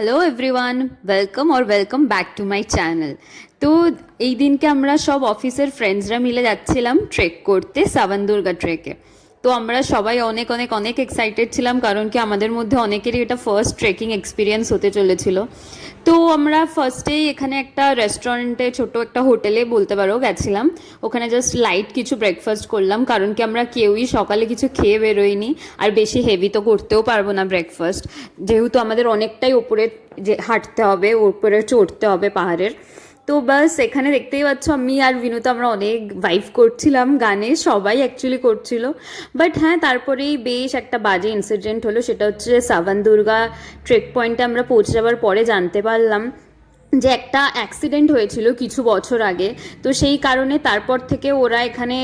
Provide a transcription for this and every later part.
Hello everyone, welcome back to my channel. তো এই দিনকে আমরা সব অফিসের ফ্রেন্ডসরা মিলে যাচ্ছিলাম ট্রেক করতে সাবানদুর্গা ট্রেকে। তো আমরা সবাই অনেক অনেক অনেক এক্সাইটেড ছিলাম, কারণ কি আমাদের মধ্যে অনেকেরই এটা ফার্স্ট ট্রেকিং এক্সপিরিয়েন্স হতে চলেছিল। তো আমরা ফার্স্টেই এখানে একটা রেস্টুরেন্টে, ছোট একটা হোটেলে বলতে পারো, গেছিলাম। ওখানে জাস্ট লাইট কিছু ব্রেকফাস্ট করলাম, কারণ কি আমরা কেউই সকালে কিছু খেয়ে বেরোইনি, আর বেশি হেভি তো করতেও পারবো না ব্রেকফাস্ট, যেহেতু আমাদের অনেকটাই ওপরে যে হাঁটতে হবে, উপরে চড়তে হবে পাহাড়ের। তো বাস এখানে দেখতেই পাচ্ছ, আমি আর বিনুতা আমরা অনেক ভাইব করছিলাম গানে, সবাই অ্যাকচুয়ালি করছিল। বাট হ্যাঁ, তারপরেই বেশ একটা বাজে ইনসিডেন্ট হলো। সেটা হচ্ছে সাবানদুর্গা ট্রেক পয়েন্টে আমরা পৌঁছে যাওয়ার পরে জানতে পারলাম যে একটা অ্যাক্সিডেন্ট হয়েছিল কিছু বছর আগে। তো সেই কারণে তারপর থেকে ওরা এখানে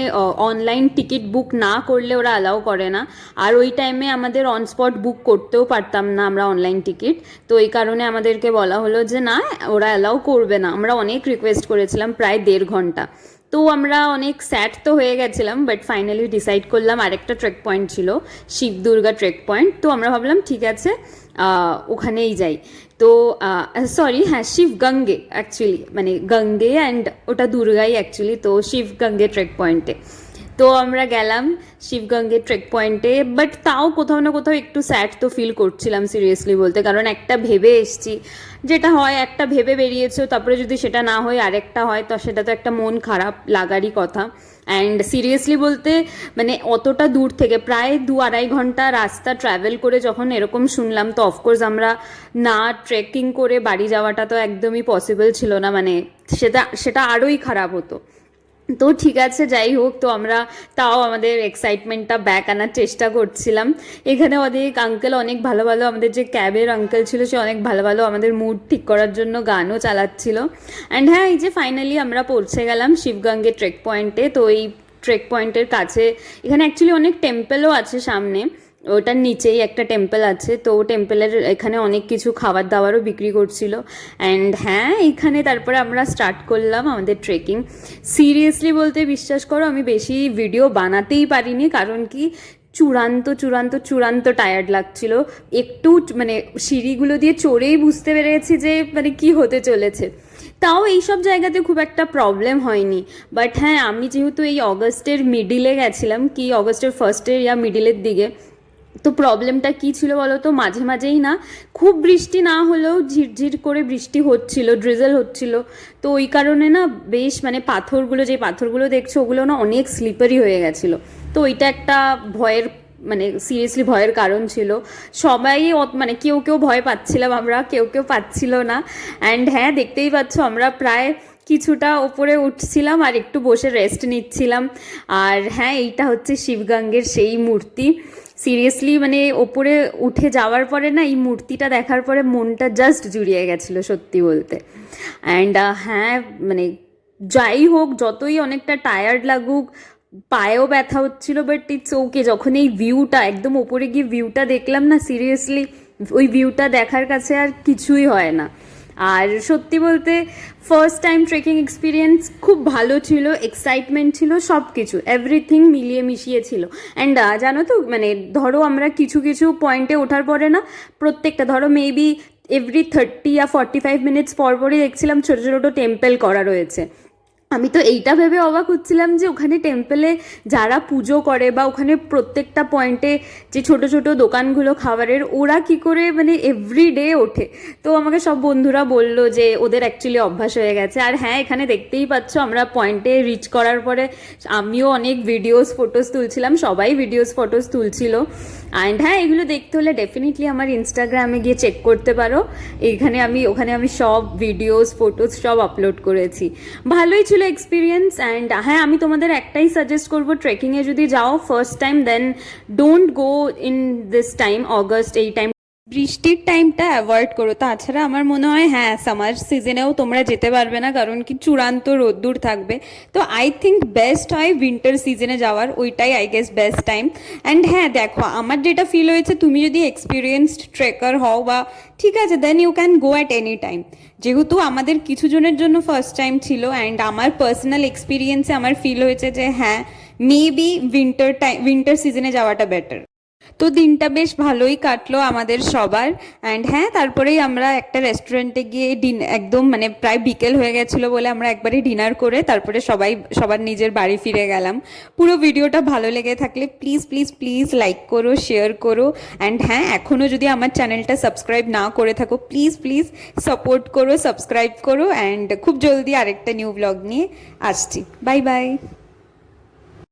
অনলাইন টিকিট বুক না করলে ওরা অ্যালাউ করে না। আর ওই টাইমে আমাদের অন স্পট বুক করতেও পারতাম না আমরা অনলাইন টিকিট। তো এই কারণে আমাদেরকে বলা হলো যে না, ওরা অ্যালাউ করবে না। আমরা অনেক রিকোয়েস্ট করেছিলাম, প্রায় 1.5 ঘন্টা। তো আমরা অনেক স্যাড তো হয়ে গেছিলাম, বাট ফাইনালি ডিসাইড করলাম আরেকটা ট্রেক পয়েন্ট ছিল, শিবদুর্গা ট্রেক পয়েন্ট। তো আমরা ভাবলাম ঠিক আছে, ওখানেই যাই। তো সরি, হ্যাঁ, শিবগঙ্গে অ্যাকচুয়ালি, মানে গঙ্গে অ্যান্ড ওটা দুর্গাই অ্যাকচুয়ালি। তো শিবগঙ্গে ট্রেক পয়েন্টে তো আমরা গেলাম, শিবগঙ্গে ট্রেক পয়েন্টে। বাট তাও কোথাও না কোথাও একটু স্যাড তো ফিল করছিলাম সিরিয়াসলি বলতে, কারণ একটা ভেবে এসছি, যেটা হয় একটা ভেবে বেরিয়েছো, তারপরে যদি সেটা না হয় আরেকটা হয়, তো সেটা তো একটা মন খারাপ লাগারই কথা। অ্যান্ড সিরিয়াসলি বলতে, মানে অতটা দূর থেকে প্রায় 2-2.5 ঘন্টা রাস্তা ট্রাভেল করে যখন এরকম শুনলাম, তো অফকোর্স আমরা না ট্রেকিং করে বাড়ি যাওয়াটা তো একদমই পসিবল ছিল না, মানে সেটা সেটা আরোই খারাপ হতো। তো ঠিক আছে, যাই হোক, তো আমরা তাও আমাদের এক্সাইটমেন্টটা ব্যাক আনার চেষ্টা করছিলাম। এখানে অনেক আঙ্কেল, অনেক ভালো ভালো, আমাদের যে ক্যাবের আঙ্কেল ছিল সে অনেক ভালো ভালো আমাদের মুড ঠিক করার জন্য গানও চালাচ্ছিল। অ্যান্ড হ্যাঁ, এই যে ফাইনালি আমরা পৌঁছে গেলাম শিবগঙ্গে ট্রেক পয়েন্টে। তো এই ট্রেক পয়েন্টের কাছে এখানে অ্যাকচুয়ালি অনেক টেম্পলও আছে সামনে, ওটার নিচেই একটা টেম্পল আছে। তো টেম্পলের এখানে অনেক কিছু খাবার দাবারও বিক্রি করছিল। অ্যান্ড হ্যাঁ, এইখানে তারপরে আমরা স্টার্ট করলাম আমাদের ট্রেকিং। সিরিয়াসলি বলতে বিশ্বাস করো, আমি বেশি ভিডিও বানাতেই পারিনি, কারণ কি চূড়ান্ত চূড়ান্ত চূড়ান্ত টায়ার্ড লাগছিল। একটু মানে সিঁড়িগুলো দিয়ে চড়েই বুঝতে পেরেছি যে মানে কি হতে চলেছে। তাও এইসব জায়গাতে খুব একটা প্রবলেম হয়নি। বাট হ্যাঁ, আমি যেহেতু এই অগস্টের মিডিলে গেছিলাম, কি অগস্টের ফার্স্টের ইয়া মিডিলের দিকে, তো প্রবলেমটা কী ছিল বলো তো, মাঝে মাঝেই না, খুব বৃষ্টি না হলেও ঝিরঝির করে বৃষ্টি হচ্ছিল, ড্রিজল হচ্ছিল। তো ওই কারণে না বেশ মানে পাথরগুলো, যে পাথরগুলো দেখছো ওগুলো না অনেক স্লিপারি হয়ে গেছিলো। তো ওইটা একটা ভয়ের, মানে সিরিয়াসলি ভয়ের কারণ ছিল। সবাই মানে কেউ কেউ ভয় পাচ্ছিলাম আমরা, কেউ কেউ পাচ্ছিল না। অ্যান্ড হ্যাঁ, দেখতেই পাচ্ছ আমরা প্রায় কিছুটা ওপরে উঠছিলাম আর একটু বসে রেস্ট নিচ্ছিলাম। আর হ্যাঁ, এইটা হচ্ছে শিবগঙ্গের সেই মূর্তি। সিরিয়াসলি মানে ওপরে উঠে যাওয়ার পরে না, এই মূর্তিটা দেখার পরে মনটা জাস্ট জুড়িয়ে গেছিলো সত্যি বলতে। অ্যান্ড হ্যাঁ, মানে যাই হোক, যতই অনেকটা টায়ার্ড লাগুক, পায়েও ব্যথা হচ্ছিল, বাট ইটস ওকে। যখন এই ভিউটা একদম ওপরে গিয়ে ভিউটা দেখলাম না, সিরিয়াসলি ওই ভিউটা দেখার কাছে আর কিছুই হয় না। আর সত্যি বলতে ফার্স্ট টাইম ট্রেকিং এক্সপিরিয়েন্স খুব ভালো ছিল, এক্সাইটমেন্ট ছিল, সব কিছু এভরিথিং মিলিয়ে মিশিয়ে ছিল। অ্যান্ড জানো তো, মানে ধরো আমরা কিছু কিছু পয়েন্টে ওঠার পরে না, প্রত্যেকটা ধরো মেবি এভরি 30 or 45 মিনিটস পর পরই দেখছিলাম ছোটো ছোটো টেম্পল করা রয়েছে। আমি তো এইটা ভেবে অবাক হচ্ছিলাম যে ওখানে টেম্পলে যারা পুজো করে, বা ওখানে প্রত্যেকটা পয়েন্টে যে ছোট ছোট দোকানগুলো খাবারের, ওরা কি করে মানে এভরিডে ওঠে। তো আমাকে সব বন্ধুরা বললো যে ওদের অ্যাকচুয়ালি অভ্যাস হয়ে গেছে। আর হ্যাঁ, এখানে দেখতেই পাচ্ছ আমরা পয়েন্টে রিচ করার পরে আমিও অনেক ভিডিওস ফটোস তুলছিলাম, সবাই ভিডিওস ফটোস তুলছিল। অ্যান্ড হ্যাঁ, এগুলো দেখতে হলে ডেফিনেটলি আমার ইনস্টাগ্রামে গিয়ে চেক করতে পারো। ওখানে আমি সব ভিডিওস ফটোস সব আপলোড করেছি। ভালোই ছিল এক্সপিরিয়েন্স। অ্যান্ড হ্যাঁ, আমি তোমাদের একটাই সাজেস্ট করবো, ট্রেকিংয়ে যদি যাও first time, then don't go in this time, August, এই টাইম, বৃষ্টির টাইমটা অ্যাভয়েড করো। তাছাড়া আমার মনে হয় হ্যাঁ, সামার সিজনেও তোমরা যেতে পারবে না, কারণ কি চূড়ান্ত রোদ্দুর থাকবে। তো আই থিঙ্ক বেস্ট হয় উইন্টার সিজনে যাওয়ার, ওইটাই I guess best time. And হ্যাঁ দেখো, আমার যেটা ফিল হয়েছে, তুমি যদি এক্সপিরিয়েন্সড ট্রেকার হও বা ঠিক আছে, then you can go at any time. যেহেতু আমাদের কিছু জনের জন্য ফার্স্ট টাইম ছিল, অ্যান্ড আমার পার্সোনাল এক্সপিরিয়েন্সে আমার ফিল হয়েছে যে হ্যাঁ, মেবি উইন্টার সিজনে যাওয়াটা বেটার। তো দিনটা বেশ ভালোই কাটলো আমাদের সবার। অ্যান্ড হ্যাঁ, তারপরেই আমরা একটা রেস্টুরেন্টে গিয়ে একদম মানে প্রায় বিকেল হয়ে গেছিলো বলে আমরা একবারই ডিনার করে তারপরে সবাই সবার নিজের বাড়ি ফিরে গেলাম। পুরো ভিডিওটা ভালো লেগে থাকলে প্লিজ প্লিজ প্লিজ লাইক করো, শেয়ার করো। অ্যান্ড হ্যাঁ, এখনও যদি আমার চ্যানেলটা সাবস্ক্রাইব না করে থাকো প্লিজ প্লিজ সাপোর্ট করো, সাবস্ক্রাইব করো। অ্যান্ড খুব জলদি আরেকটা নিউ ব্লগ নিয়ে আসছি। Bye bye.